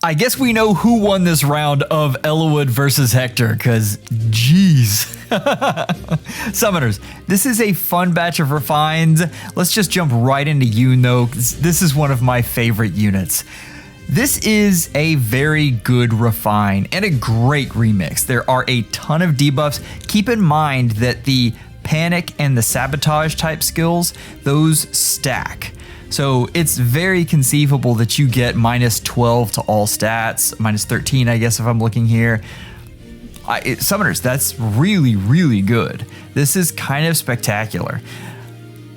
I guess we know who won this round of Eliwood versus Hector, because geez. Summoners, this is a fun batch of refines. Let's just jump right into Yune though. This is one of my favorite units. This is a very good refine and a great remix. There are a ton of debuffs. Keep in mind that the panic and the sabotage type skills, those stack. So it's very conceivable that you get minus 12 to all stats, minus 13, I guess, if I'm looking here. Summoners, that's really, really good. This is kind of spectacular.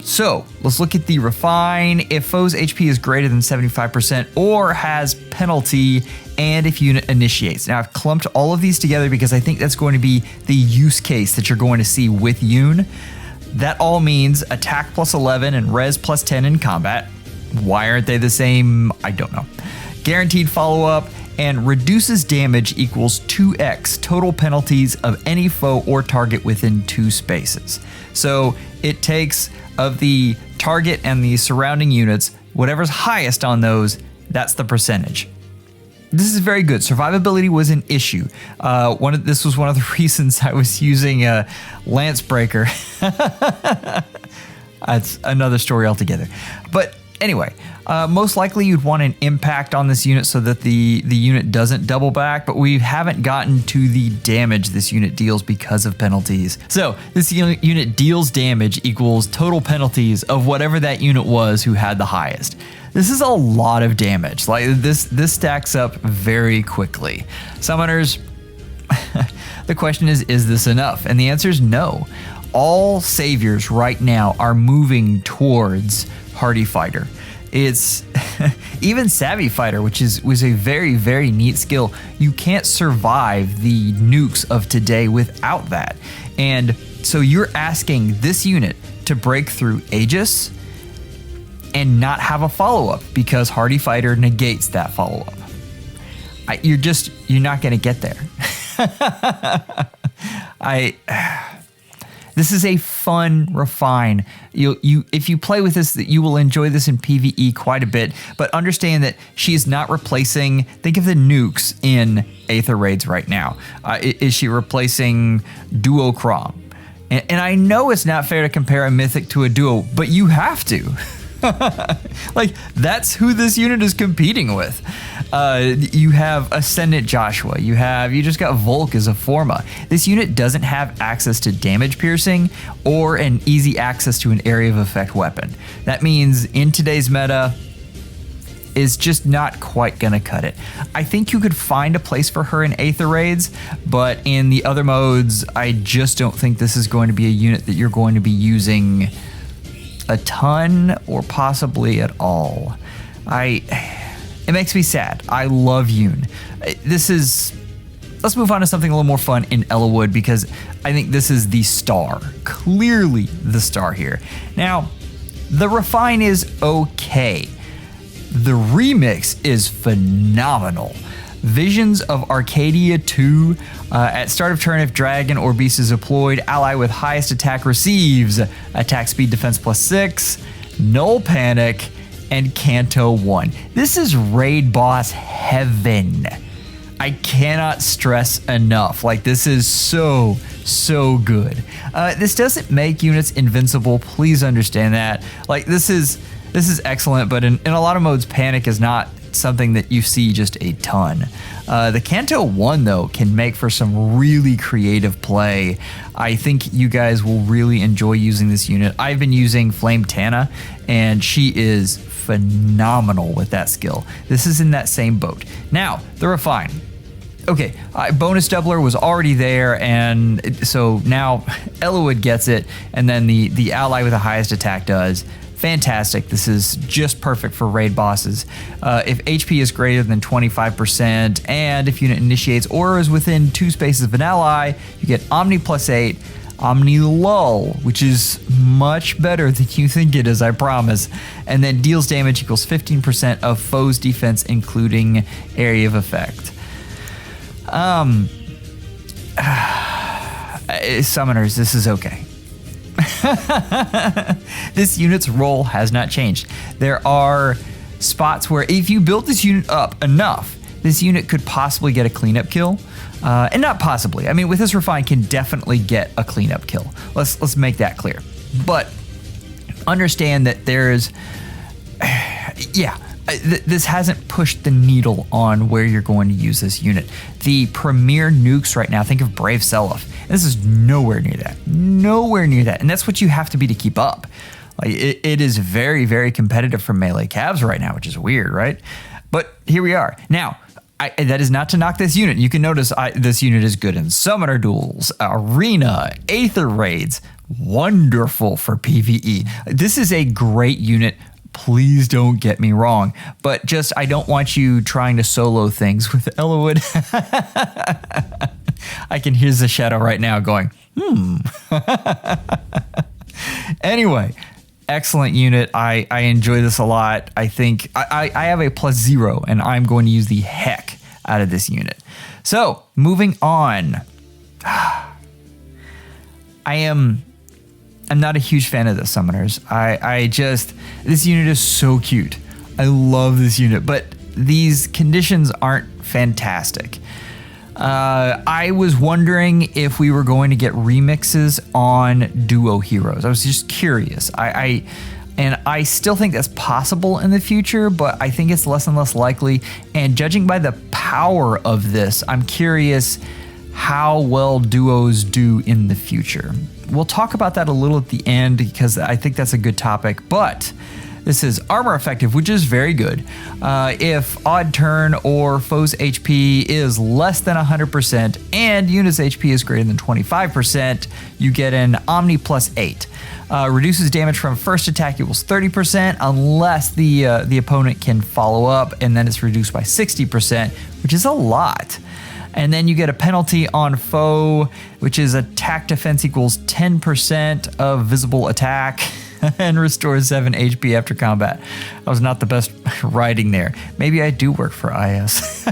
So let's look at the refine. If foe's HP is greater than 75% or has penalty, and if unit initiates. Now I've clumped all of these together because I think that's going to be the use case that you're going to see with Yune. That all means attack plus 11 and res plus 10 in combat. Why aren't they the same? I don't know. Guaranteed follow-up, and reduces damage equals 2x total penalties of any foe or target within 2 spaces. So it takes of the target and the surrounding units, whatever's highest on those, that's the percentage. This is very good. Survivability was an issue. This was one of the reasons I was using a Lance Breaker. That's another story altogether. But anyway, most likely you'd want an impact on this unit so that the unit doesn't double back, but we haven't gotten to the damage this unit deals because of penalties. So this unit deals damage equals total penalties of whatever that unit was who had the highest. This is a lot of damage. Like this stacks up very quickly. Summoners, the question is this enough? And the answer is no. All saviors right now are moving towards Hardy Fighter. It's even Savvy Fighter, which was a very, very neat skill. You can't survive the nukes of today without that. And so you're asking this unit to break through Aegis and not have a follow-up because Hardy Fighter negates that follow-up. You're not going to get there. This is a fun refine. If you play with this, you will enjoy this in PvE quite a bit, but understand that she is not replacing, think of the nukes in Aether Raids right now. Is she replacing Duocrom? And I know it's not fair to compare a Mythic to a Duo, but you have to. Like, that's who this unit is competing with. You have Ascendant Joshua. You just got Volk as a Forma. This unit doesn't have access to damage piercing or an easy access to an area of effect weapon. That means in today's meta, is just not quite gonna cut it. I think you could find a place for her in Aether Raids, but in the other modes, I just don't think this is going to be a unit that you're going to be using a ton or possibly at all. It makes me sad. I love Yune. Let's move on to something a little more fun in Eliwood because I think this is the star, clearly the star here. Now, the refine is okay. The remix is phenomenal. Visions of Arcadia 2. At start of turn, if dragon or beast is deployed, ally with highest attack receives attack speed defense plus 6, null panic, and Canto 1. This is raid boss heaven. I cannot stress enough. Like, this is so good. This doesn't make units invincible. Please understand that. Like, this is excellent, but in a lot of modes, panic is not something that you see just a ton. The Canto 1 though can make for some really creative play. I think you guys will really enjoy using this unit. I've been using Flame Tana and she is phenomenal with that skill. This is in that same boat. Now, the refine. Okay, bonus doubler was already there, and so now Eliwood gets it, and then the ally with the highest attack does. Fantastic. This is just perfect for raid bosses. If HP is greater than 25%, and if unit initiates or is within 2 spaces of an ally, you get Omni plus 8, Omni Lull, which is much better than you think it is, I promise. And then deals damage equals 15% of foe's defense, including area of effect. Summoners, this is okay. This unit's role has not changed. There are spots where if you build this unit up enough, this unit could possibly get a cleanup kill. And not possibly. I mean, with this Refine can definitely get a cleanup kill. Let's make that clear. But understand that there's, this hasn't pushed the needle on where you're going to use this unit. The premier nukes right now, think of Brave Seliph. This is nowhere near that. Nowhere near that. And that's what you have to be to keep up. Like it is very, very competitive for melee cabs right now, which is weird, right? But here we are. Now, that is not to knock this unit. You can notice this unit is good in Summoner Duels, Arena, Aether Raids. Wonderful for PvE. This is a great unit. Please don't get me wrong. But just, I don't want you trying to solo things with Eliwood. I can hear the shadow right now going, Anyway, excellent unit. I enjoy this a lot. I think I have a +0 and I'm going to use the heck out of this unit. So moving on. I'm not a huge fan of the summoners. This unit is so cute. I love this unit, but these conditions aren't fantastic. I was wondering if we were going to get remixes on Duo Heroes. I was just curious. And I still think that's possible in the future, but I think it's less and less likely. And judging by the power of this, I'm curious how well duos do in the future. We'll talk about that a little at the end because I think that's a good topic, but this is armor effective, which is very good. If odd turn or foe's HP is less than 100% and unit's HP is greater than 25%, you get an Omni +8. Reduces damage from first attack equals 30% unless the opponent can follow up, and then it's reduced by 60%, which is a lot. And then you get a penalty on foe, which is attack defense equals 10% of visible attack and restores 7 HP after combat. That was not the best writing there. Maybe I do work for IS.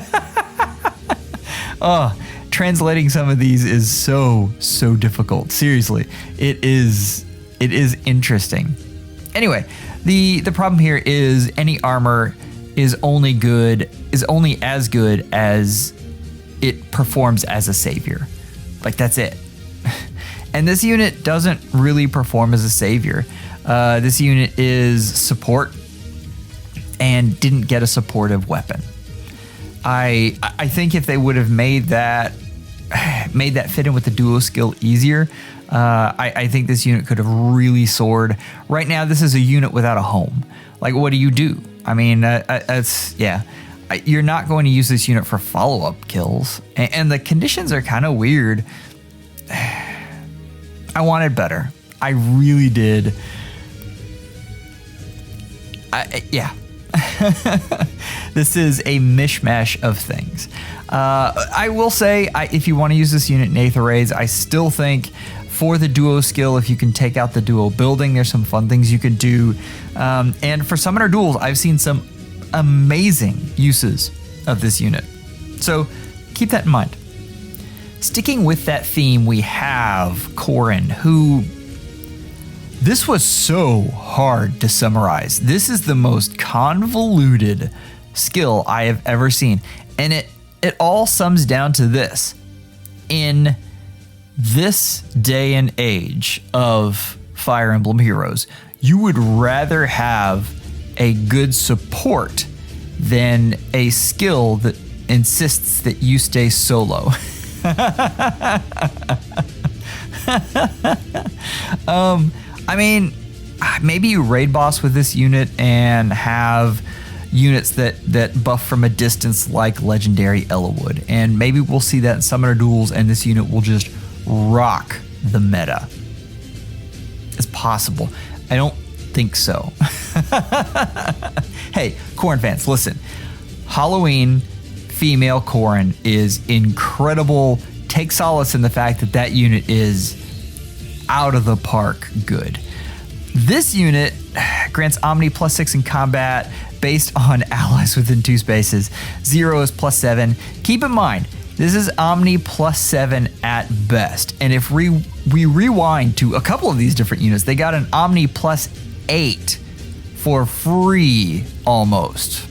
Translating some of these is so difficult. Seriously, it is interesting. Anyway, the problem here is any armor is only as good as it performs as a savior. Like, that's it. And this unit doesn't really perform as a savior. This unit is support and didn't get a supportive weapon. I think if they would have made that fit in with the duo skill easier, I think this unit could have really soared. Right now, this is a unit without a home. Like, what do you do? I mean, you're not going to use this unit for follow-up kills. And the conditions are kind of weird. I wanted better. I really did. This is a mishmash of things. I will say, if you want to use this unit in Aether Raids, I still think for the duo skill, if you can take out the duo building, there's some fun things you could do. And for Summoner Duels, I've seen some amazing uses of this unit. So keep that in mind. Sticking with that theme, we have Corrin, who... This was so hard to summarize. This is the most convoluted skill I have ever seen. And it all sums down to this. In this day and age of Fire Emblem Heroes, you would rather have a good support than a skill that insists that you stay solo. I mean, maybe you raid boss with this unit and have units that buff from a distance like legendary Eliwood. And maybe we'll see that in Summoner Duels and this unit will just rock the meta. It's possible. I don't think so. Hey, Corrin fans, listen. Halloween female Corrin is incredible. Take solace in the fact that unit is out of the park good. This unit grants Omni +6 in combat based on allies within 2 spaces. 0 is +7. Keep in mind, this is Omni +7 at best. And if we rewind to a couple of these different units, they got an Omni +8 for free almost.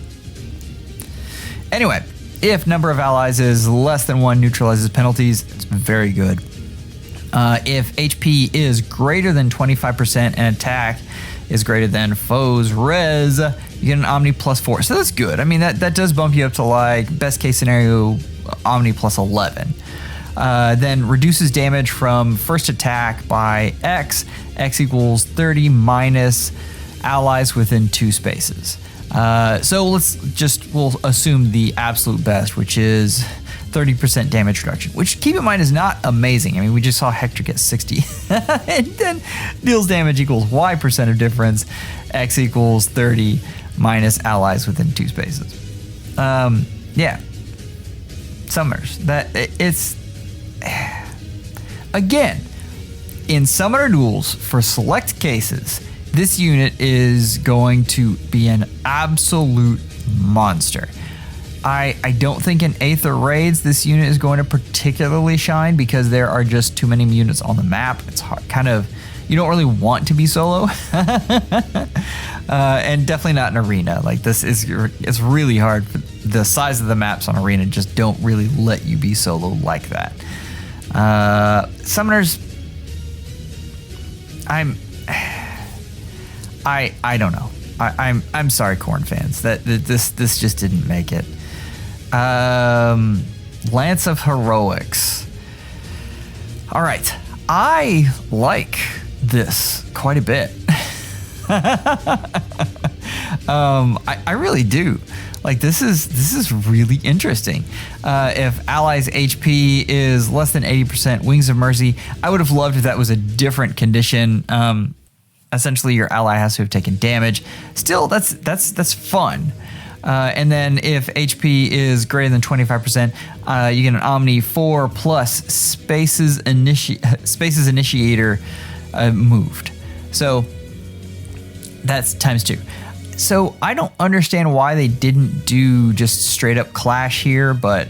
Anyway, If number of allies is less than 1, neutralizes penalties. It's very good. If HP is greater than 25% and attack is greater than foe's res, you get an Omni +4. So that's good. I mean, that does bump you up to like best case scenario Omni +11. Then reduces damage from first attack by X. X equals 30 minus allies within 2 spaces. So we'll assume the absolute best, which is 30% damage reduction, which keep in mind is not amazing. I mean, we just saw Hector get 60 and then deals damage equals Y% of difference. X equals 30 minus allies within 2 spaces. Yeah. Summoners. It's again, in Summoner Duels, for select cases, this unit is going to be an absolute monster. I don't think in Aether Raids this unit is going to particularly shine because there are just too many units on the map. It's hard, kind of, you don't really want to be solo. And definitely not in Arena. Like it's really hard. The size of the maps on Arena just don't really let you be solo like that. Summoners, I don't know. I'm sorry, Corrin fans, that this just didn't make it. Lance of Heroics. All right, I like this quite a bit. I really do. Like this is really interesting. If allies' HP is less than 80%, Wings of Mercy. I would have loved if that was a different condition. Essentially, your ally has to have taken damage. Still, that's fun. And then if HP is greater than 25%, you get an Omni 4 plus Spaces Initiator moved. So that's ×2. So I don't understand why they didn't do just straight up Clash here, but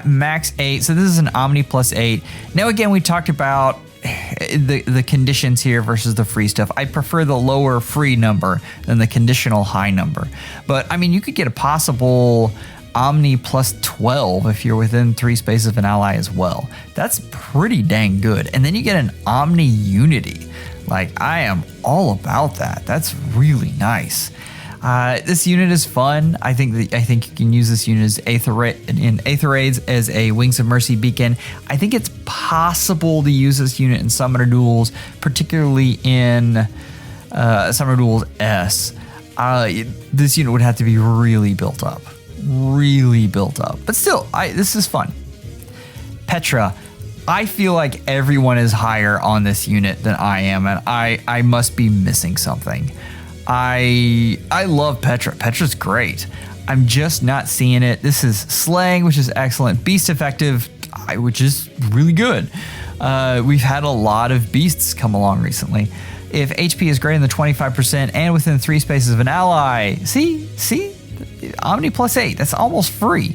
max 8. So this is an Omni +8. Now again, we talked about the conditions here versus the free stuff. I prefer the lower free number than the conditional high number. But I mean, you could get a possible Omni +12 if you're within 3 spaces of an ally as well. That's pretty dang good. And then you get an Omni Unity. Like, I am all about that. That's really nice. This unit is fun. I think you can use this unit as in Aether Raids as a Wings of Mercy beacon. I think it's possible to use this unit in Summoner Duels, particularly in Summoner Duels S. This unit would have to be really built up. But still, this is fun. Petra. I feel like everyone is higher on this unit than I am, and I must be missing something. I love Petra. Petra's great. I'm just not seeing it. This is Slaying, which is excellent. Beast Effective, which is really good. We've had a lot of beasts come along recently. If HP is greater than 25% and within 3 spaces of an ally, see, Omni +8, that's almost free.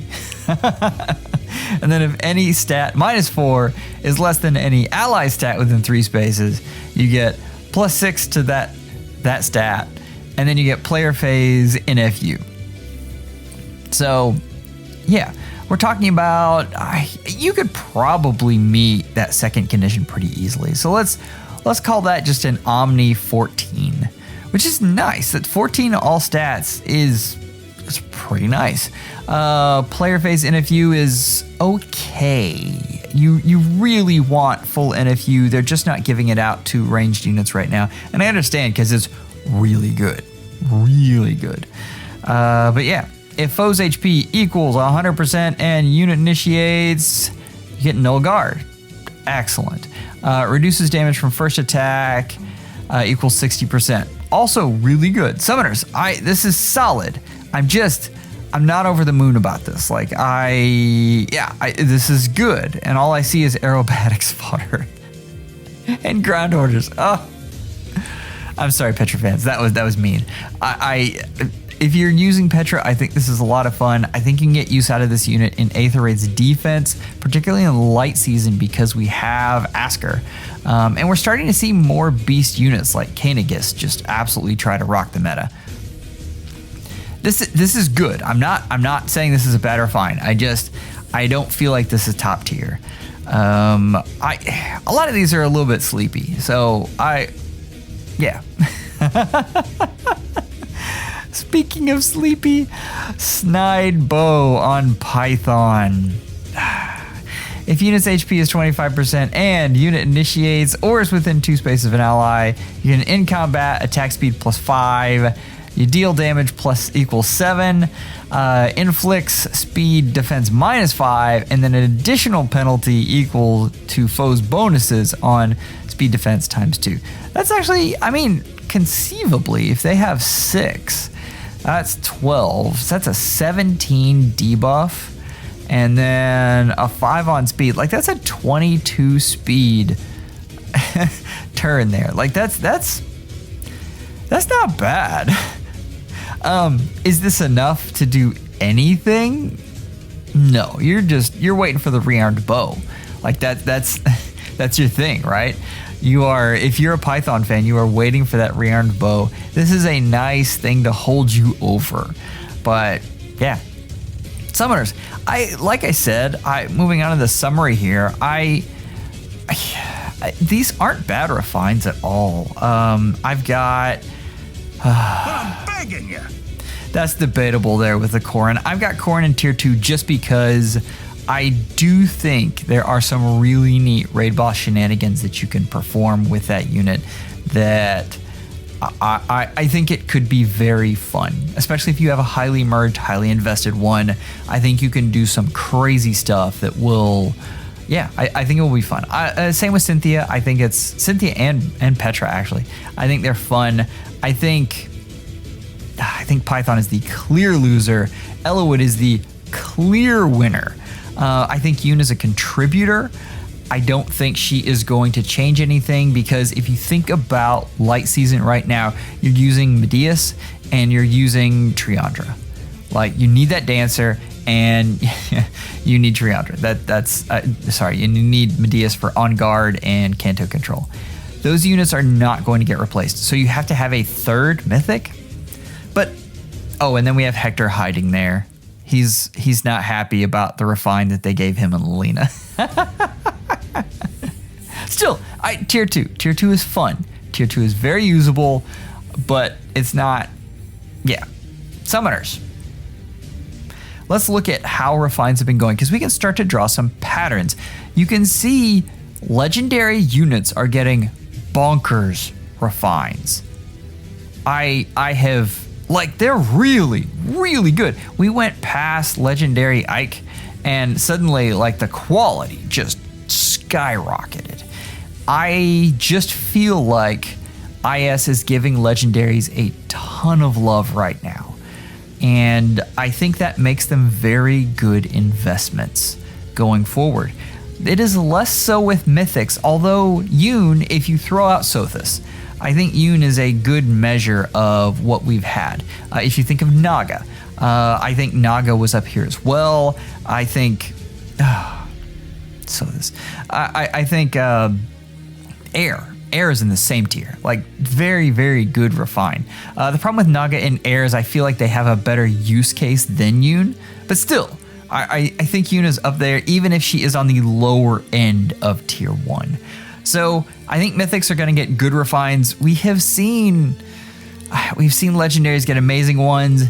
And then if any stat -4 is less than any ally stat within 3 spaces, you get +6 to that stat, and then you get player phase NFU. So, yeah, we're talking about you could probably meet that second condition pretty easily. So let's call that just an Omni 14, which is nice. That 14 all stats is pretty nice. Player phase NFU is okay. You really want full NFU. They're just not giving it out to ranged units right now. And I understand because it's really good. But yeah, if foe's HP equals 100% and unit initiates, you get Null Guard. Excellent. Reduces damage from first attack equals 60%. Also really good. Summoners, this is solid. I'm not over the moon about this. Like, this is good. And all I see is aerobatics fodder and ground orders. Oh, I'm sorry, Petra fans. That was mean. If you're using Petra, I think this is a lot of fun. I think you can get use out of this unit in Aether Raid's defense, particularly in light season because we have Astra. And we're starting to see more beast units like Kanegus just absolutely try to rock the meta. this is good. I'm not saying this is a bad refine. I don't feel like this is top tier. A lot of these are a little bit sleepy, so yeah. Speaking of sleepy, Snide Bow on Python. If unit's HP is 25% and unit initiates or is within 2 spaces of an ally, you can in combat attack speed +5. You deal damage equals 7, inflicts speed defense -5, and then an additional penalty equal to foes' bonuses on speed defense ×2. That's actually, I mean, conceivably, if they have 6, that's 12. So that's a 17 debuff, and then a 5 on speed. Like, that's a 22 speed turn there. Like, that's not bad. Is this enough to do anything? No, you're waiting for the rearmed bow. Like that's your thing, right? If you're a Python fan, you are waiting for that rearmed bow. This is a nice thing to hold you over. But yeah, summoners. Like I said, moving on to the summary here, these aren't bad refines at all. I've got I'm begging you. That's debatable there with the Corrin. I've got Corrin in tier 2 just because I do think there are some really neat raid boss shenanigans that you can perform with that unit that I think it could be very fun, especially if you have a highly merged, highly invested one. I think you can do some crazy stuff that will, I think it will be fun. Same with Cynthia. I think it's Cynthia and Petra, actually. I think they're fun. I think Python is the clear loser. Eliwood is the clear winner. I think Yune is a contributor. I don't think she is going to change anything because if you think about Light Season right now, you're using Medius and you're using Triandra. Like, you need that dancer and you need Triandra. You need Medius for On Guard and Canto Control. Those units are not going to get replaced. So you have to have a third Mythic. But, and then we have Hector hiding there. He's not happy about the refine that they gave him and Lena. Still, tier 2. Tier 2 is fun. Tier 2 is very usable, but it's not, Summoners. Let's look at how refines have been going because we can start to draw some patterns. You can see legendary units are getting bonkers refines. I have, they're really, really good. We went past legendary Ike and suddenly, the quality just skyrocketed. I just feel like IS is giving legendaries a ton of love right now. And I think that makes them very good investments going forward. It is less so with Mythics, although Yune, if you throw out Sothis, I think Yune is a good measure of what we've had. If you think of Naga, I think Naga was up here as well. I think Sothis. I think Air is in the same tier. Very, very good refine. The problem with Naga and Air is I feel like they have a better use case than Yune, but still, I think Yune is up there, even if she is on the lower end of tier 1. So I think Mythics are going to get good refines. We've seen legendaries get amazing ones.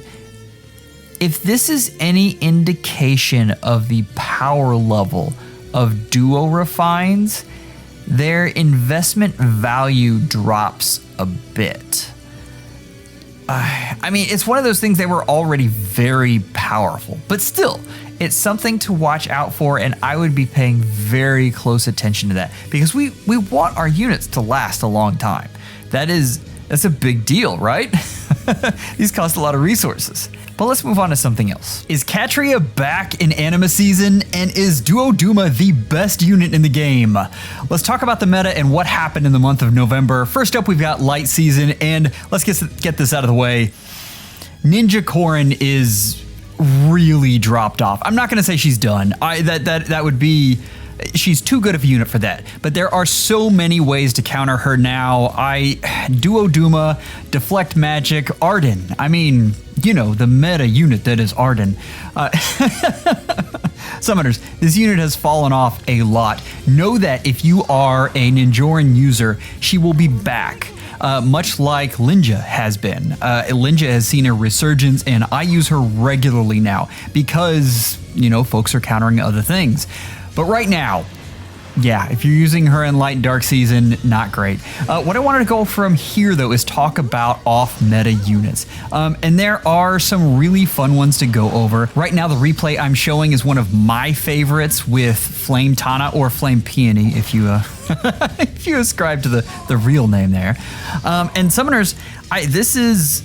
If this is any indication of the power level of duo refines, their investment value drops a bit. It's one of those things, they were already very powerful, but still, it's something to watch out for, and I would be paying very close attention to that because we want our units to last a long time. That's a big deal, right? These cost a lot of resources. But let's move on to something else. Is Katria back in Anima season, and is Duoduma the best unit in the game? Let's talk about the meta and what happened in the month of November. First up, we've got Light Season, and let's get this out of the way. Ninja Corrin is really dropped off. I'm not gonna say she's done. That would be, she's too good of a unit for that. But there are so many ways to counter her now. Duoduma, Deflect Magic, Arden. you know, the meta unit that is Arden. Summoners, this unit has fallen off a lot. Know that if you are a Ninjoran user, she will be back. Much like Linja has been. Linja has seen a resurgence, and I use her regularly now because, you know, folks are countering other things. But right now, yeah, if you're using her in Light and Dark Season, not great. What I wanted to go from here, though, is talk about off-meta units. And there are some really fun ones to go over. Right now, the replay I'm showing is one of my favorites with Flame Tana, or Flame Peony, if you if you ascribe to the real name there. And Summoners, this is...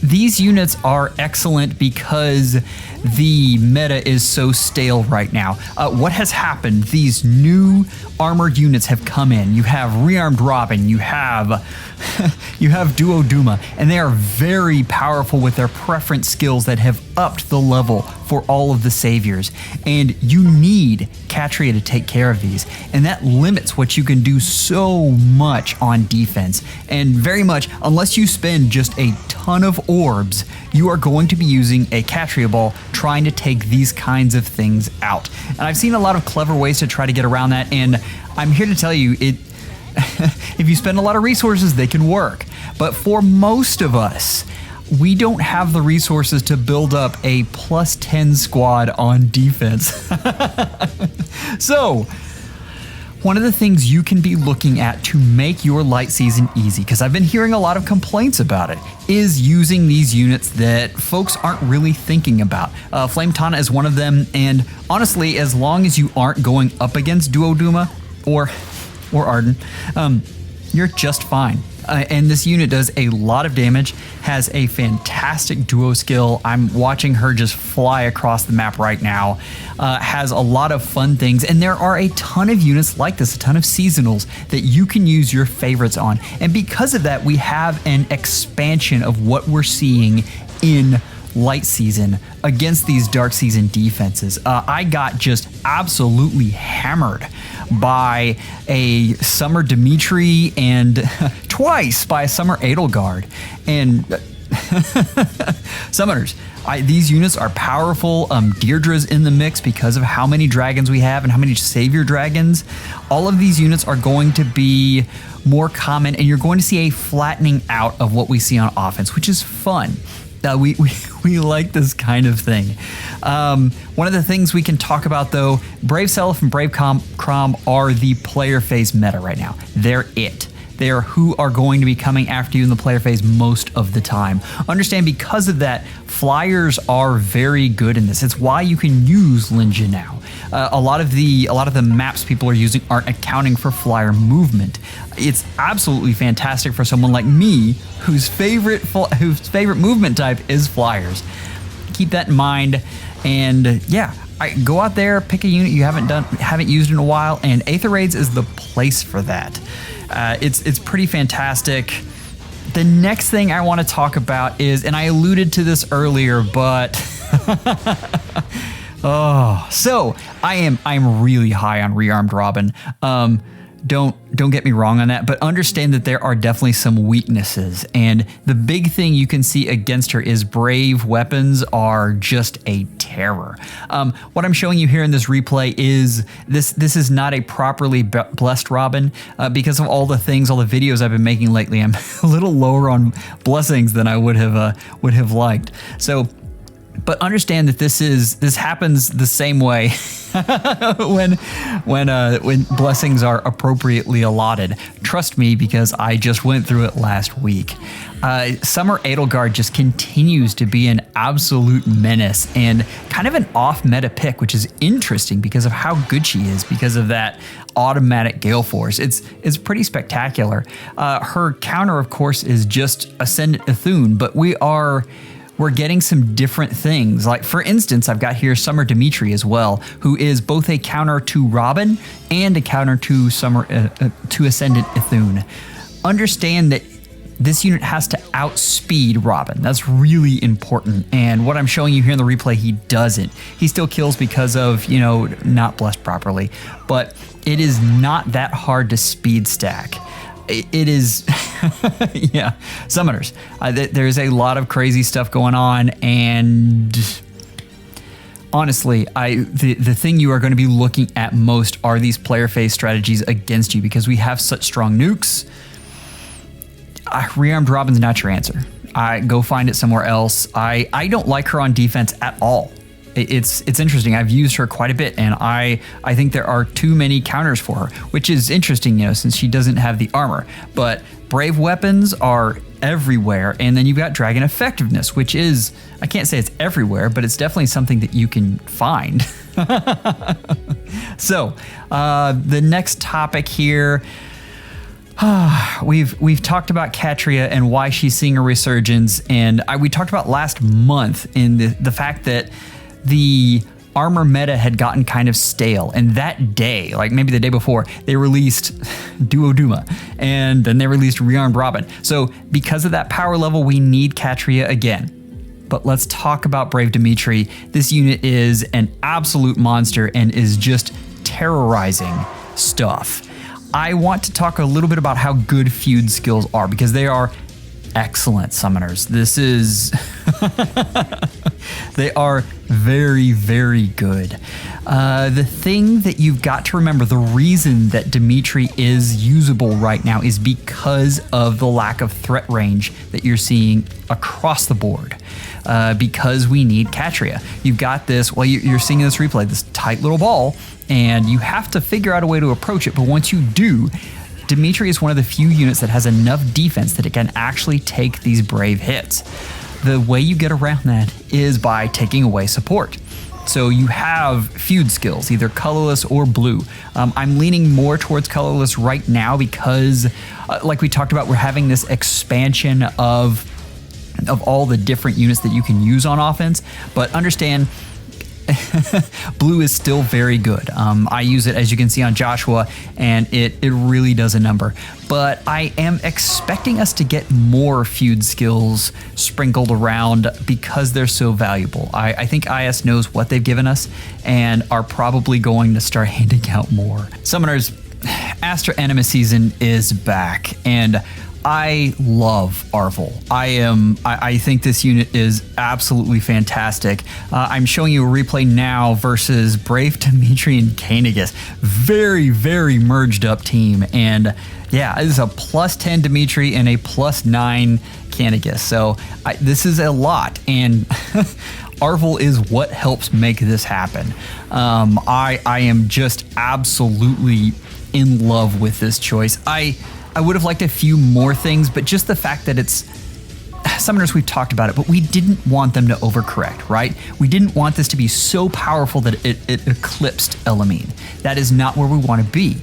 these units are excellent because the meta is so stale right now. What has happened? These new armored units have come in. You have Rearmed Robin, you have you have Duo Duma, and they are very powerful with their preference skills that have upped the level for all of the saviors. And you need Catria to take care of these, and that limits what you can do so much on defense. And very much, unless you spend just a ton of orbs, you are going to be using a Catria ball trying to take these kinds of things out. And I've seen a lot of clever ways to try to get around that, and I'm here to tell you, if you spend a lot of resources, they can work. But for most of us, we don't have the resources to build up a plus 10 squad on defense. So, one of the things you can be looking at to make your light season easy, because I've been hearing a lot of complaints about it, is using these units that folks aren't really thinking about. Flame Tana is one of them, and honestly, as long as you aren't going up against Duo Duma or Arden, you're just fine. And this unit does a lot of damage, has a fantastic duo skill. I'm watching her just fly across the map right now. Has a lot of fun things, and there are a ton of units like this, a ton of seasonals that you can use your favorites on. And because of that, we have an expansion of what we're seeing in light season against these dark season defenses. I got just absolutely hammered by a Summer Dimitri and twice by a Summer Edelgard. And Summoners, these units are powerful. Deirdre's in the mix because of how many dragons we have and how many savior dragons. All of these units are going to be more common, and you're going to see a flattening out of what we see on offense, which is fun. We like this kind of thing. One of the things we can talk about, though, Brave Self and Brave Crom are the player phase meta right now. They're it. They are who are going to be coming after you in the player phase most of the time. Understand, because of that, flyers are very good in this. It's why you can use Linja now. A lot of the maps people are using aren't accounting for flyer movement. It's absolutely fantastic for someone like me, whose favorite movement type is flyers. Keep that in mind, and yeah, go out there, pick a unit you haven't used in a while, and Aether Raids is the place for that. It's pretty fantastic. The next thing I want to talk about is, and I alluded to this earlier, but so I'm really high on Rearmed Robin. Don't get me wrong on that, but understand that there are definitely some weaknesses, and the big thing you can see against her is brave weapons are just a terror. What I'm showing you here in this replay is this is not a properly blessed Robin because of all the videos I've been making lately. I'm a little lower on blessings than I would have liked. So, but understand that this happens the same way when blessings are appropriately allotted. Trust me, because I just went through it last week. Summer Edelgard just continues to be an absolute menace and kind of an off-meta pick, which is interesting because of how good she is, because of that automatic Gale Force. It's pretty spectacular. Her counter, of course, is just Ascendant Ithune, but we're getting some different things. Like, for instance, I've got here Summer Dimitri as well, who is both a counter to Robin and a counter to to Ascendant Ithune. Understand that this unit has to outspeed Robin. That's really important. And what I'm showing you here in the replay, he doesn't. He still kills because of, not blessed properly. But it is not that hard to speed stack. it is, yeah, summoners. There's a lot of crazy stuff going on, and honestly, the thing you are going to be looking at most are these player phase strategies against you, because we have such strong nukes. Rearmed Robin's not your answer. Go find it somewhere else. I don't like her on defense at all. It's interesting. I've used her quite a bit, and I think there are too many counters for her, which is interesting, since she doesn't have the armor. But brave weapons are everywhere, and then you've got dragon effectiveness, which is, I can't say it's everywhere, but it's definitely something that you can find. So, the next topic here. We've talked about Catria and why she's seeing a resurgence, and we talked about last month in the fact that the armor meta had gotten kind of stale, and that day, like maybe the day before, they released Duoduma, and then they released Rearmed Robin. So because of that power level, we need Catria again. But let's talk about Brave Dimitri. This unit is an absolute monster and is just terrorizing stuff. I want to talk a little bit about how good feud skills are, because they are excellent summoners. This is... They are very, very good. The thing that you've got to remember, the reason that Dimitri is usable right now is because of the lack of threat range that you're seeing across the board. Because we need Catria. You've got this, well, you're seeing this replay, this tight little ball, and you have to figure out a way to approach it. But once you do, Dimitri is one of the few units that has enough defense that it can actually take these brave hits. The way you get around that is by taking away support. So you have feud skills, either colorless or blue. I'm leaning more towards colorless right now because, like we talked about, we're having this expansion of all the different units that you can use on offense. But understand, blue is still very good. I use it, as you can see, on Joshua, and it really does a number. But I am expecting us to get more feud skills sprinkled around because they're so valuable. I think IS knows what they've given us and are probably going to start handing out more. Summoners, Astra Anima season is back, and I love Arval. I think this unit is absolutely fantastic. I'm showing you a replay now versus Brave Dimitri and Kainigus. Very, very merged up team. And yeah, this is a +10 Dimitri and a +9 Kainigus. So this is a lot. And Arval is what helps make this happen. I am just absolutely in love with this choice. I would have liked a few more things, but just the fact that it's summoners, we've talked about it, but we didn't want them to overcorrect, right? We didn't want this to be so powerful that it eclipsed Elimine. That is not where we want to be.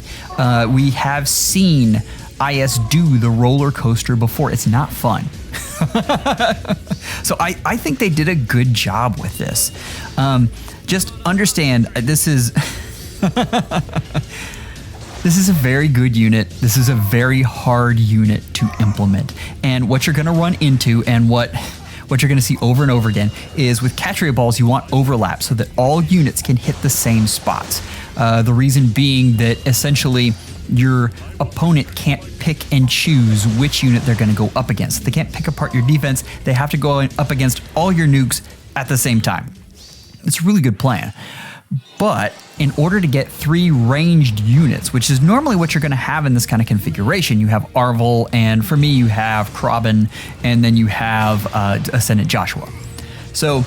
We have seen IS do the roller coaster before. It's not fun. So I think they did a good job with this. Just understand, this is... This is a very good unit. This is a very hard unit to implement. And what you're going to run into, and what you're going to see over and over again, is with Catria balls, you want overlap so that all units can hit the same spots. The reason being that essentially your opponent can't pick and choose which unit they're going to go up against. They can't pick apart your defense. They have to go up against all your nukes at the same time. It's a really good plan. But in order to get 3 ranged units, which is normally what you're going to have in this kind of configuration, you have Arval, and for me you have Corrin, and then you have Ascendant Joshua. So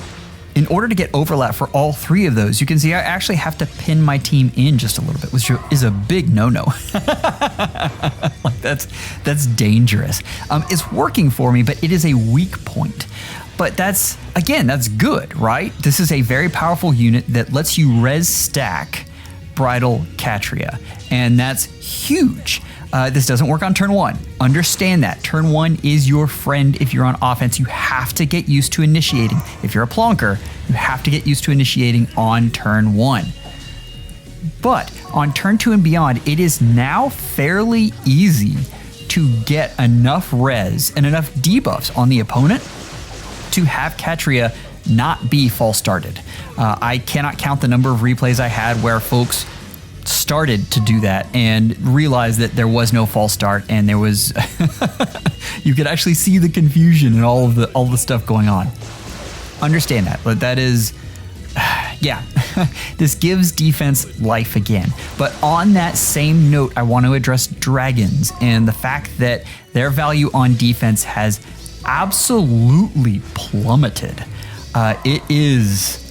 in order to get overlap for all 3 of those, you can see I actually have to pin my team in just a little bit, which is a big no-no. Like that's dangerous. It's working for me, but it is a weak point. But that's good, right? This is a very powerful unit that lets you res stack Bridal Catria, and that's huge. This doesn't work on turn 1. Understand that. Turn 1 is your friend if you're on offense. You have to get used to initiating. If you're a plonker, you have to get used to initiating on turn 1. But on turn 2 and beyond, it is now fairly easy to get enough res and enough debuffs on the opponent to have Catria not be false started. I cannot count the number of replays I had where folks started to do that and realized that there was no false start, and there was you could actually see the confusion and all the stuff going on. Understand that, but that is yeah. This gives defense life again. But on that same note, I want to address dragons and the fact that their value on defense has absolutely plummeted. It is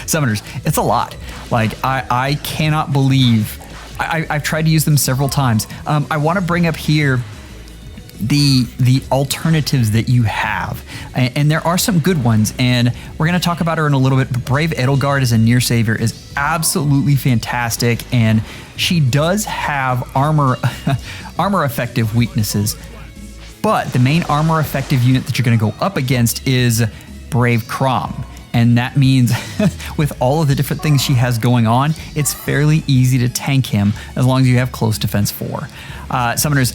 summoners, it's a lot. Like, I cannot believe I've tried to use them several times. I want to bring up here the alternatives that you have, and there are some good ones, and we're going to talk about her in a little bit. But Brave Edelgard as a near savior is absolutely fantastic, and she does have armor effective weaknesses, but the main armor effective unit that you're going to go up against is Brave Crom. And that means with all of the different things she has going on, it's fairly easy to tank him as long as you have close defense 4. Summoners,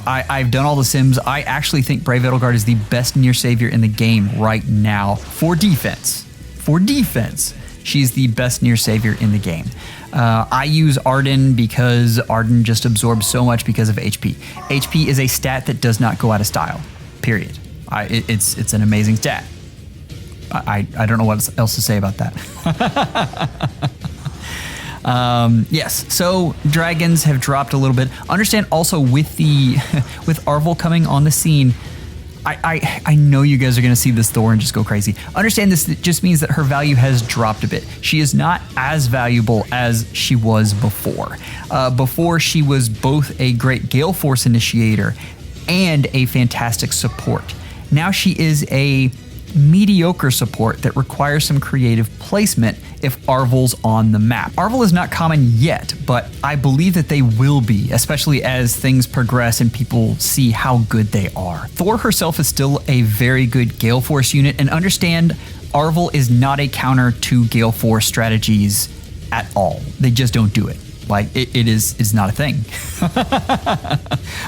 I've done all the sims. I actually think Brave Edelgard is the best near savior in the game right now for defense. For defense, she's the best near savior in the game. I use Arden because Arden just absorbs so much because of HP. HP is a stat that does not go out of style, period. It's an amazing stat. I don't know what else to say about that. Yes, so dragons have dropped a little bit. Understand also with Arval coming on the scene, I know you guys are going to see this Thor and just go crazy. Understand this just means that her value has dropped a bit. She is not as valuable as she was before. Before, she was both a great Gale Force initiator and a fantastic support. Now she is a mediocre support that requires some creative placement if Arval's on the map. Arval is not common yet, but I believe that they will be, especially as things progress and people see how good they are. Thor herself is still a very good Gale Force unit, and understand Arval is not a counter to Gale Force strategies at all. They just don't do it. Like, it is not a thing.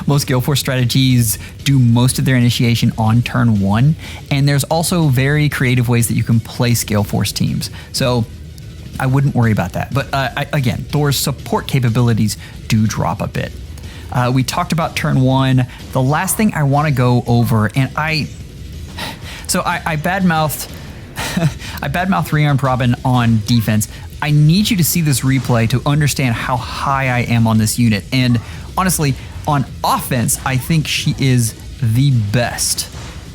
Most Gale Force strategies do most of their initiation on turn 1, and there's also very creative ways that you can place Gale Force teams. So I wouldn't worry about that. But again, Thor's support capabilities do drop a bit. We talked about turn 1. The last thing I want to go over, and I badmouthed I badmouthed Rearmed Robin on defense. I need you to see this replay to understand how high I am on this unit. And honestly, on offense, I think she is the best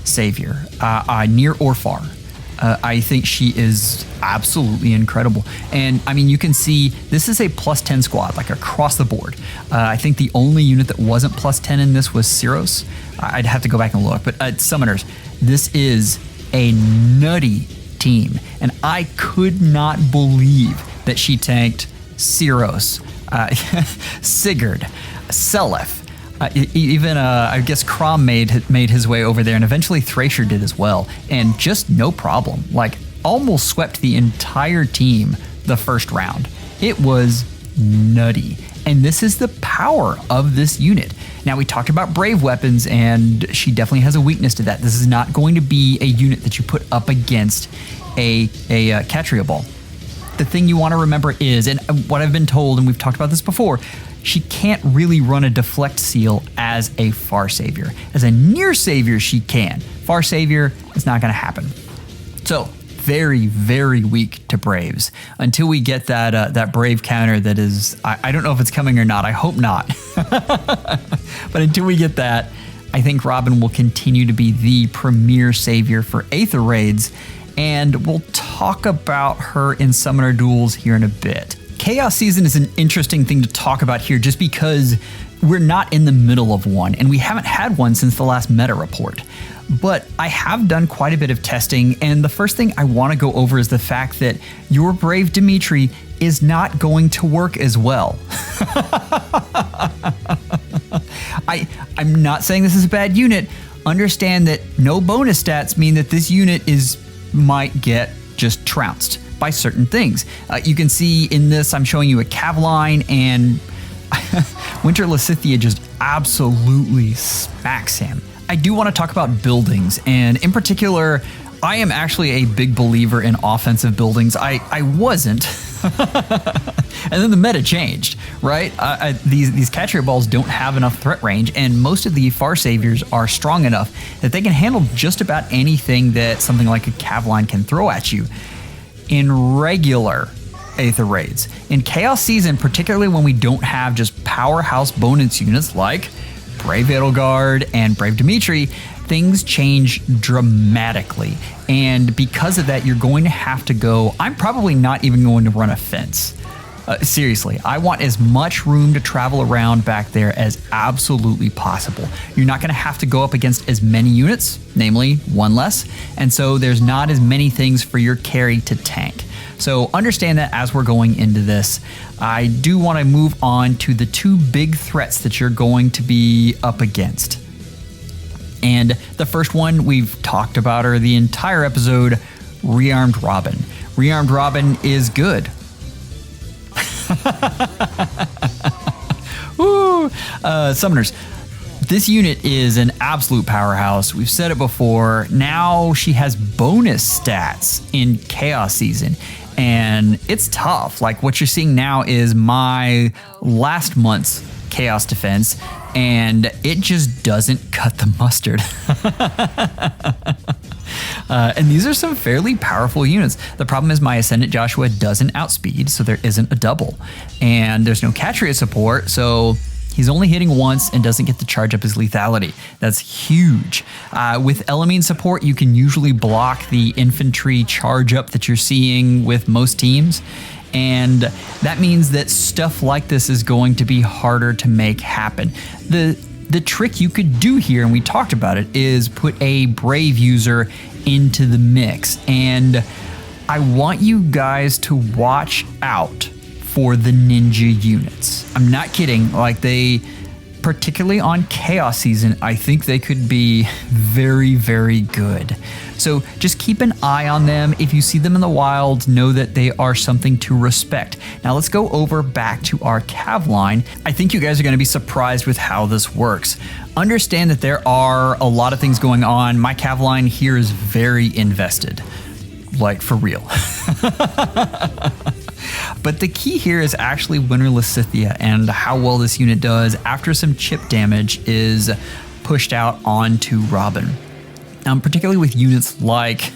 savior, near or far. I think she is absolutely incredible. And I mean, you can see this is a plus 10 squad, like across the board. I think the only unit that wasn't plus 10 in this was Cyros. I'd have to go back and look, but summoners, this is a nutty team, and I could not believe that she tanked Cyros, Sigurd, Selef, even I guess Crom made his way over there, and eventually Thracier did as well, and just no problem. Like, almost swept the entire team the first round. It was nutty, and this is the power of this unit. Now, we talked about brave weapons, and she definitely has a weakness to that. This is not going to be a unit that you put up against a Catria ball. The thing you want to remember is, and what I've been told, and we've talked about this before, she can't really run a deflect seal as a far savior. As a near savior, she can. Far savior, it's not going to happen. So, very, very weak to Braves until we get that Brave counter that is, I don't know if it's coming or not. I hope not. But until we get that, I think Robin will continue to be the premier savior for Aether raids, and we'll talk about her in Summoner Duels here in a bit. Chaos Season is an interesting thing to talk about here just because we're not in the middle of one, and we haven't had one since the last meta report. But I have done quite a bit of testing, and the first thing I want to go over is the fact that your Brave Dimitri is not going to work as well. I'm not saying this is a bad unit. Understand that no bonus stats mean that this unit might get just trounced by certain things. You can see in this, I'm showing you a Cavaline, and Winter Lysithea just absolutely smacks him. I do want to talk about buildings, and in particular, I am actually a big believer in offensive buildings. I wasn't. And then the meta changed, right? These catcher balls don't have enough threat range, and most of the Far Saviors are strong enough that they can handle just about anything that something like a Cavline can throw at you in regular Aether Raids. In Chaos Season, particularly when we don't have just powerhouse bonus units like Brave Edelgard and Brave Dimitri, things change dramatically. And because of that, you're going to have to go, I'm probably not even going to run a fence. Seriously, I want as much room to travel around back there as absolutely possible. You're not going to have to go up against as many units, namely one less, and so there's not as many things for your carry to tank. So understand that as we're going into this. I do want to move on to the two big threats that you're going to be up against. And the first one we've talked about her the entire episode, Rearmed Robin. Rearmed Robin is good. Woo! Summoners. This unit is an absolute powerhouse. We've said it before. Now she has bonus stats in Chaos Season, and it's tough. Like what you're seeing now is my last month's Chaos defense, and it just doesn't cut the mustard. And these are some fairly powerful units. The problem is my Ascendant Joshua doesn't outspeed, so there isn't a double. And there's no Catria support, so he's only hitting once and doesn't get to charge up his lethality. That's huge. With Elamine support, you can usually block the infantry charge up that you're seeing with most teams. And that means that stuff like this is going to be harder to make happen. The trick you could do here, and we talked about it, is put a Brave user into the mix. And I want you guys to watch out for the ninja units. I'm not kidding. Like they, particularly on Chaos Season, I think they could be very, very good. So just keep an eye on them. If you see them in the wild, know that they are something to respect. Now let's go over back to our Cav line. I think you guys are going to be surprised with how this works. Understand that there are a lot of things going on. My Cav line here is very invested, like for real. But the key here is actually Winterless Cynthia, and how well this unit does after some chip damage is pushed out onto Robin. Particularly with units like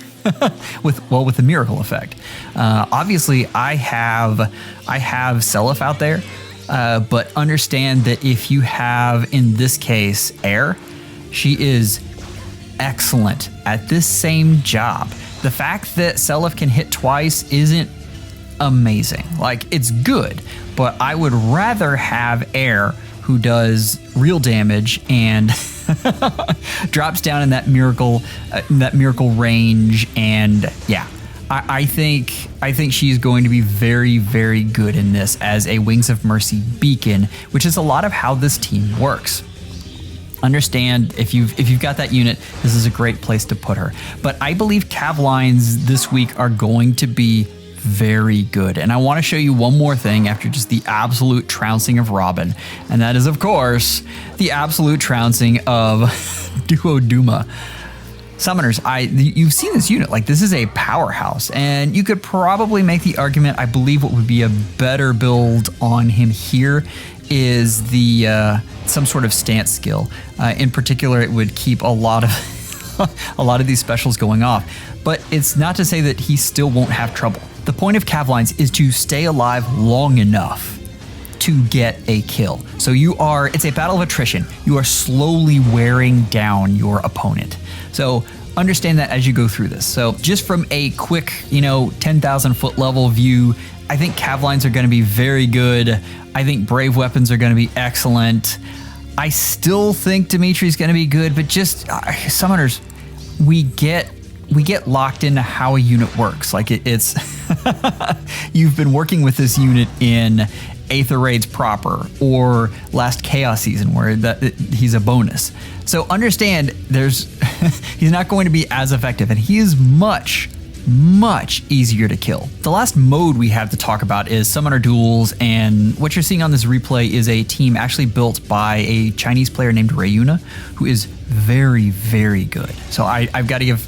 with the miracle effect. Obviously, I have Seliph out there, but understand that if you have, in this case, Air, she is excellent at this same job. The fact that Seliph can hit twice isn't amazing. Like, it's good, but I would rather have Air, who does real damage and drops down in that miracle range. And yeah, I think she's going to be very, very good in this as a Wings of Mercy beacon, which is a lot of how this team works. Understand, if you've got that unit, this is a great place to put her. But I believe Cav lines this week are going to be very good. And I want to show you one more thing after just the absolute trouncing of Robin. And that is, of course, the absolute trouncing of Duoduma. Summoners, you've seen this unit. Like, this is a powerhouse. And you could probably make the argument, I believe what would be a better build on him here is the some sort of stance skill. In particular, it would keep a lot of these specials going off. But it's not to say that he still won't have trouble. The point of Cav lines is to stay alive long enough to get a kill. So it's a battle of attrition. You are slowly wearing down your opponent. So understand that as you go through this. So just from a quick, 10,000 foot level view, I think Cav lines are going to be very good. I think Brave weapons are going to be excellent. I still think Dimitri's going to be good, but just summoners, we get locked into how a unit works. Like it's you've been working with this unit in Aether Raids proper or last Chaos Season where he's a bonus. So understand he's not going to be as effective, and he is much easier to kill. The last mode we have to talk about is Summoner Duels, and what you're seeing on this replay is a team actually built by a Chinese player named Yune, who is very, very good. So I've got to give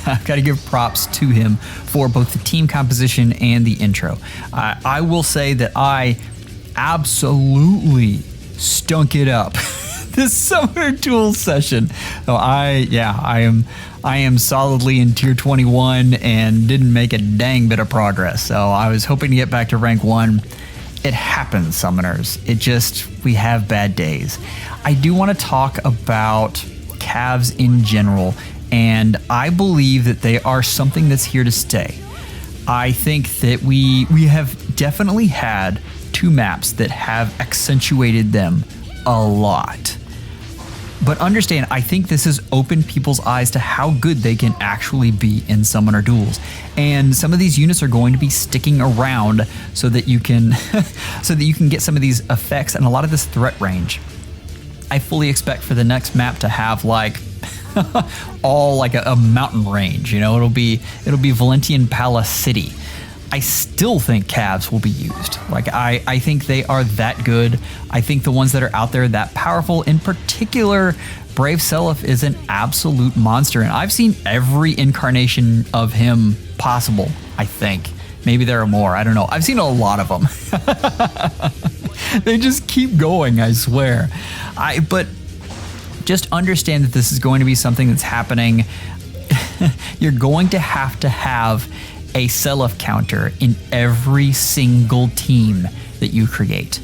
I've got to give props to him for both the team composition and the intro. I will say that I absolutely stunk it up this Summoner Duels session. So I am solidly in tier 21 and didn't make a dang bit of progress. So I was hoping to get back to rank 1. It happens, Summoners. We have bad days. I do want to talk about calves in general, and I believe that they are something that's here to stay. I think that we have definitely had 2 maps that have accentuated them a lot. But understand, I think this has opened people's eyes to how good they can actually be in Summoner Duels. And some of these units are going to be sticking around so that you can get some of these effects and a lot of this threat range. I fully expect for the next map to have like all like a mountain range, you know, it'll be Valentian Palace City. I still think calves will be used. Like I think they are that good. I think the ones that are out there that powerful, in particular, Brave Seliph is an absolute monster, and I've seen every incarnation of him possible. I think maybe there are more. I don't know. I've seen a lot of them. They just keep going. I swear. But just understand that this is going to be something that's happening. You're going to have a Seliph counter in every single team that you create.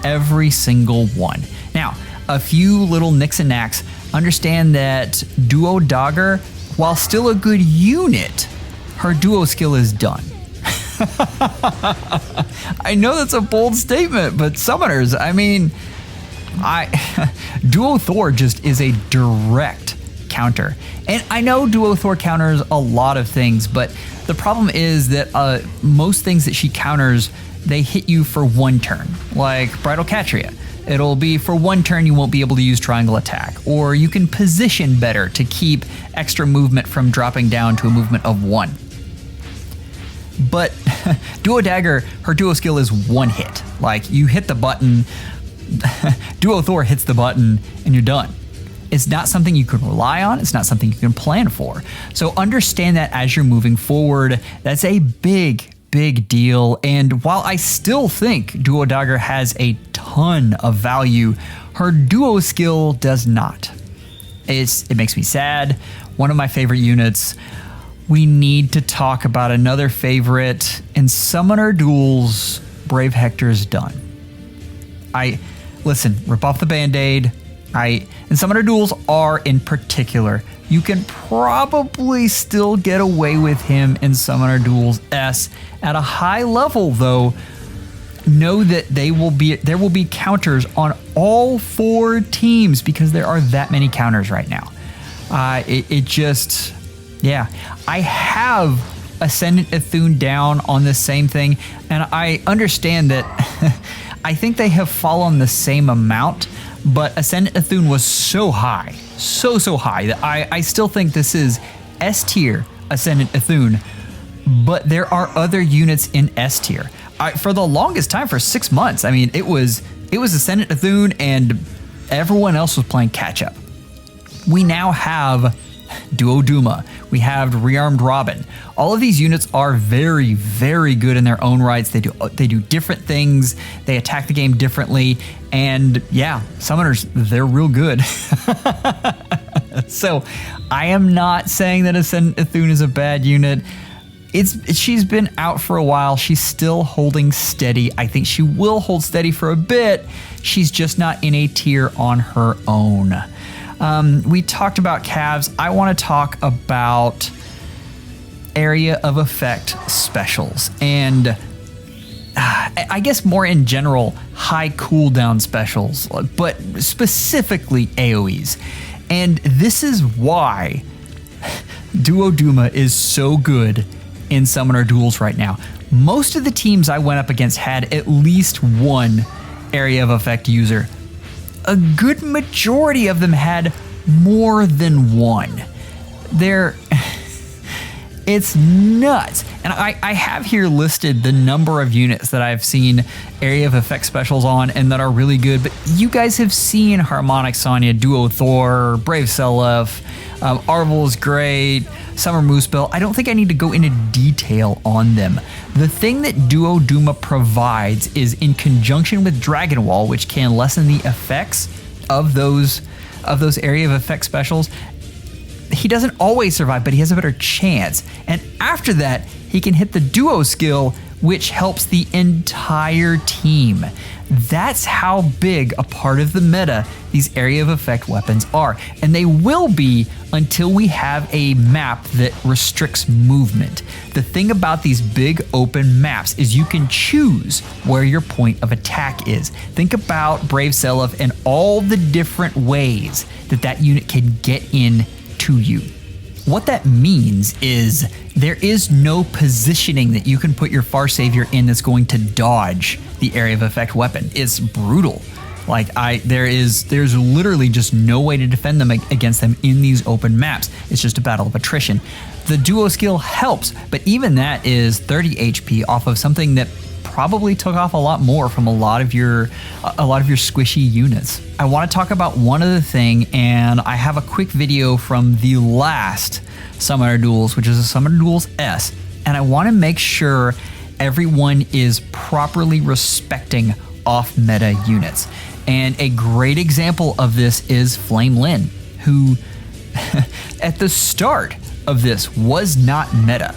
Every single one. Now, a few little nicks and knacks. Understand that Duo Dagger, while still a good unit, her duo skill is done. I know that's a bold statement, but Summoners, I mean, Duo Thor just is a direct counter. And I know Duo Thor counters a lot of things, but the problem is that most things that she counters, they hit you for 1 turn, like Bridal Catria. It'll be for 1 turn you won't be able to use triangle attack, or you can position better to keep extra movement from dropping down to a movement of 1. But Duo Dagger, her duo skill is 1 hit. Like, you hit the button, Duo Thor hits the button, and you're done. It's not something you can rely on. It's not something you can plan for. So understand that as you're moving forward. That's a big, big deal. And while I still think Duo Dagger has a ton of value, her duo skill does not. It makes me sad. One of my favorite units. We need to talk about another favorite. In Summoner Duels, Brave Hector's done. Listen, rip off the Band-Aid. And Summoner Duels are in particular. You can probably still get away with him in Summoner Duels S. At a high level, though, know that there will be counters on all 4 teams because there are that many counters right now. I have Ascendant Ithune down on the same thing, and I understand that I think they have fallen the same amount, but Ascendant Ithune was so high, so high, that I still think this is S tier Ascendant Ithune, but there are other units in S tier. For the longest time, for 6 months, I mean, it was Ascendant Ithune and everyone else was playing catch up. We now have Duo Duma. We have Rearmed Robin. All of these units are very, very good in their own rights. They do different things. They attack the game differently. And yeah, Summoners, they're real good. So I am not saying that Ascendant Ithune is a bad unit. She's been out for a while. She's still holding steady. I think she will hold steady for a bit. She's just not in a tier on her own. We talked about calves. I want to talk about area of effect specials and I guess more in general high cooldown specials, but specifically AoEs. And this is why Duo Duma is so good in Summoner Duels right now. Most of the teams I went up against had at least one area of effect user. A good majority of them had more than one. It's nuts. And I have here listed the number of units that I've seen area of effect specials on and that are really good, but you guys have seen Harmonic Sonya, Duo Thor, Brave Seliph. Arval is great. Summer Moosebell. I don't think I need to go into detail on them. The thing that Duoduma provides is in conjunction with Dragon Wall, which can lessen the effects of those area of effect specials. He doesn't always survive, but he has a better chance. And after that, he can hit the Duo skill, which helps the entire team. That's how big a part of the meta these area of effect weapons are. And they will be until we have a map that restricts movement. The thing about these big open maps is you can choose where your point of attack is. Think about Brave Seliph and all the different ways that unit can get in to you. What that means is there is no positioning that you can put your Far Savior in that's going to dodge the area of effect weapon. It's brutal. Like there's literally just no way to defend them against them in these open maps. It's just a battle of attrition. The Duo skill helps, but even that is 30 HP off of something that probably took off a lot more from a lot of your squishy units. I want to talk about one other thing, and I have a quick video from the last Summoner Duels, which is a Summoner Duels S, and I want to make sure everyone is properly respecting off-meta units. And a great example of this is Flame Lyn, who at the start of this was not meta.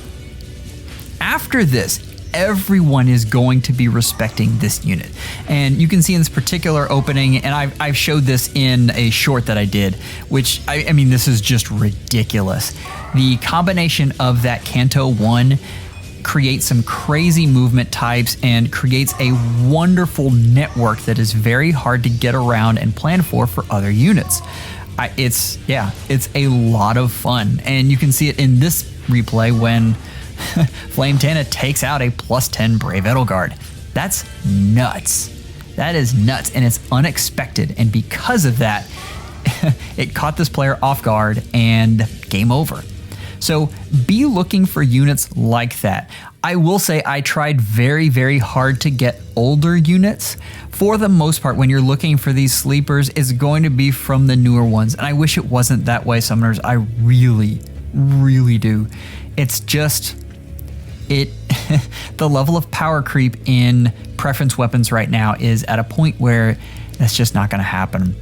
After this, everyone is going to be respecting this unit. And you can see in this particular opening, and I've showed this in a short that I did, which, I mean, this is just ridiculous. The combination of that Canto 1 creates some crazy movement types and creates a wonderful network that is very hard to get around and plan for other units. It's a lot of fun. And you can see it in this replay when Flame Tana takes out a +10 Brave Edelgard. That's nuts. That is nuts, and it's unexpected. And because of that, it caught this player off guard and game over. So be looking for units like that. I will say I tried very, very hard to get older units. For the most part, when you're looking for these sleepers, it's going to be from the newer ones. And I wish it wasn't that way, Summoners. I really, really do. It's just... the level of power creep in preference weapons right now is at a point where that's just not going to happen.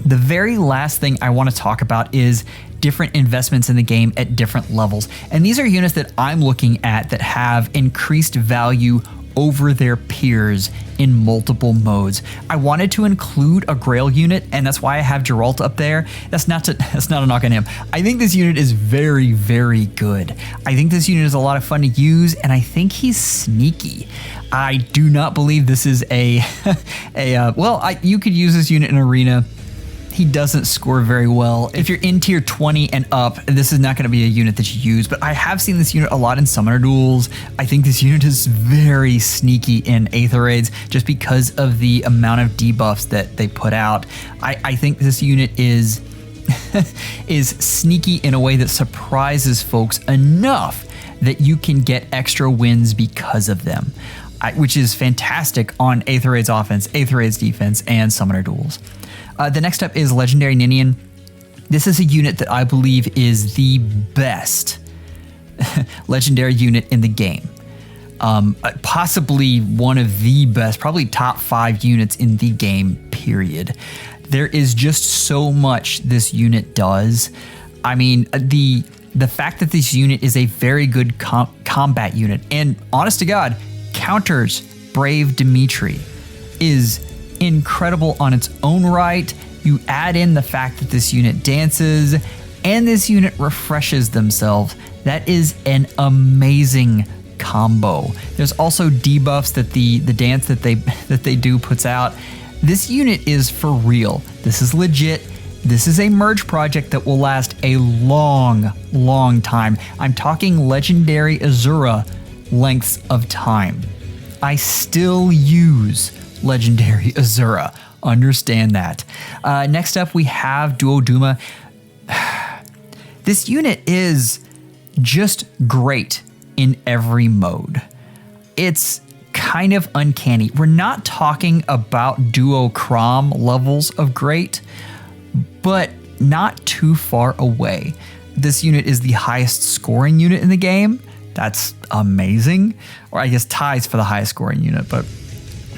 The very last thing I want to talk about is different investments in the game at different levels. And these are units that I'm looking at that have increased value over their peers in multiple modes. I wanted to include a Grail unit, and that's why I have Geralt up there. That's not a knock on him. I think this unit is very, very good. I think this unit is a lot of fun to use, and I think he's sneaky. I do not believe this is you could use this unit in Arena. He doesn't score very well. If you're in tier 20 and up, this is not going to be a unit that you use, but I have seen this unit a lot in Summoner Duels. I think this unit is very sneaky in Aether Raids just because of the amount of debuffs that they put out. I think this unit is sneaky in a way that surprises folks enough that you can get extra wins because of them, which is fantastic on Aether Raids offense, Aether Raids defense, and Summoner Duels. The next up is Legendary Ninian. This is a unit that I believe is the best legendary unit in the game. Possibly one of the best, probably top 5 units in the game, period. There is just so much this unit does. I mean, the fact that this unit is a very good combat unit, and honest to God, counters Brave Dimitri, is incredible on its own right. You add in the fact that this unit dances and this unit refreshes themselves. That is an amazing combo. There's also debuffs that the dance that they do puts out. This unit is for real. This is legit. This is a merge project that will last a long, long time. I'm talking Legendary Azura lengths of time. I still use Legendary Azura. Understand that. Next up, we have Duoduma. This unit is just great in every mode. It's kind of uncanny. We're not talking about Duo Crom levels of great, but not too far away. This unit is the highest scoring unit in the game. That's amazing. Or I guess ties for the highest scoring unit, but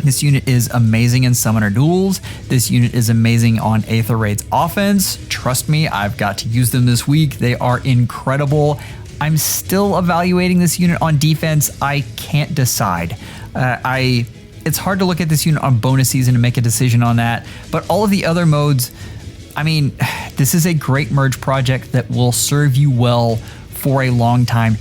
this unit is amazing in Summoner Duels. This unit is amazing on Aether Raid's offense. Trust me, I've got to use them this week. They are incredible. I'm still evaluating this unit on defense. I can't decide. It's hard to look at this unit on bonus season and make a decision on that, but all of the other modes, I mean, this is a great merge project that will serve you well for a long time.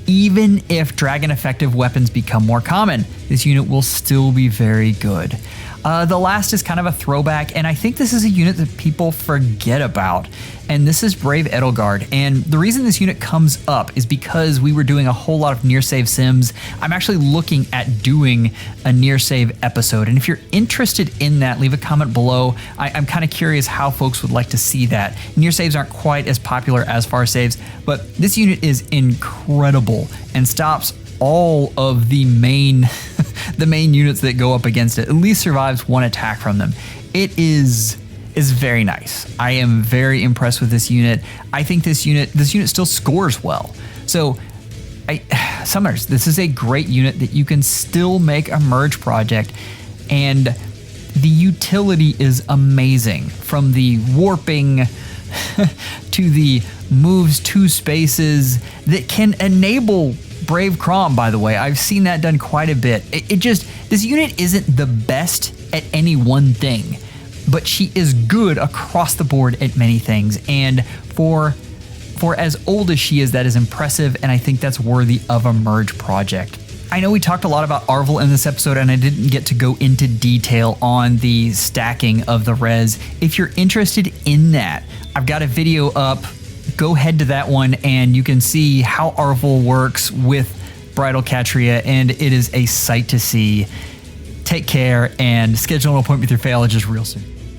Even if dragon effective weapons become more common, this unit will still be very good. The last is kind of a throwback, and I think this is a unit that people forget about, and this is Brave Edelgard. And the reason this unit comes up is because we were doing a whole lot of near save sims. I'm actually looking at doing a near save episode, and if you're interested in that, leave a comment below. I'm kind of curious how folks would like to see that. Near saves aren't quite as popular as far saves, but this unit is incredible and stops all of the main the main units that go up against it. At least survives one attack from them. It is very nice. I am very impressed with this unit. I think this unit still scores well. So Summoners, this is a great unit that you can still make a merge project, and the utility is amazing. From the warping to the moves to spaces that can enable Brave Crom, by the way. I've seen that done quite a bit. This unit isn't the best at any one thing, but she is good across the board at many things. And for as old as she is, that is impressive, and I think that's worthy of a merge project. I know we talked a lot about Arval in this episode, and I didn't get to go into detail on the stacking of the res. If you're interested in that, I've got a video up. Go head to that one and you can see how Arval works with Bridal Catria, and it is a sight to see. Take care and schedule an appointment with your FEHologist real soon.